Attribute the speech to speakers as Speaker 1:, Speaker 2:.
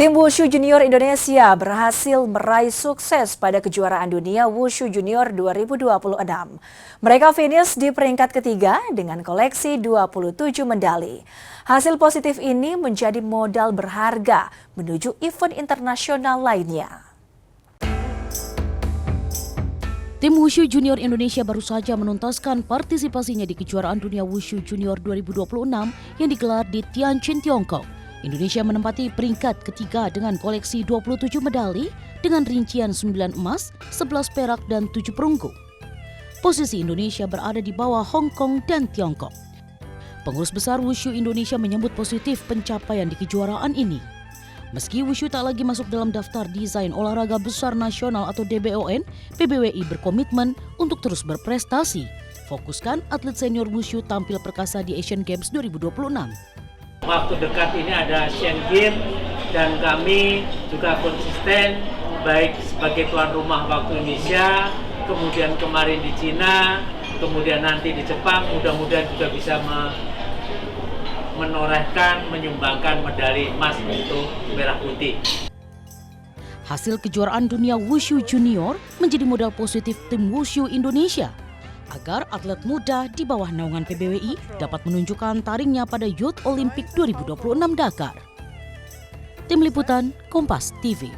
Speaker 1: Tim Wushu Junior Indonesia berhasil meraih sukses pada kejuaraan dunia Wushu Junior 2026. Mereka finish di peringkat ketiga dengan koleksi 27 medali. Hasil positif ini menjadi modal berharga menuju event internasional lainnya.
Speaker 2: Tim Wushu Junior Indonesia baru saja menuntaskan partisipasinya di kejuaraan dunia Wushu Junior 2026 yang digelar di Tianjin, Tiongkok. Indonesia menempati peringkat ketiga dengan koleksi 27 medali dengan rincian 9 emas, 11 perak, dan 7 perunggu. Posisi Indonesia berada di bawah Hong Kong dan Tiongkok. Pengurus besar Wushu Indonesia menyambut positif pencapaian di kejuaraan ini. Meski Wushu tak lagi masuk dalam daftar desain olahraga besar nasional atau DBON, PBWI berkomitmen untuk terus berprestasi. Fokuskan atlet senior Wushu tampil perkasa di Asian Games 2026.
Speaker 3: Waktu dekat ini ada Asian Games dan kami juga konsisten baik sebagai tuan rumah waktu Indonesia, kemudian kemarin di Cina, kemudian nanti di Jepang, mudah-mudahan juga bisa menorehkan, menyumbangkan medali emas untuk merah putih.
Speaker 2: Hasil kejuaraan dunia Wushu Junior menjadi modal positif tim Wushu Indonesia agar atlet muda di bawah naungan PBWI dapat menunjukkan taringnya pada Youth Olympic 2026 Dakar. Tim Liputan Kompas TV.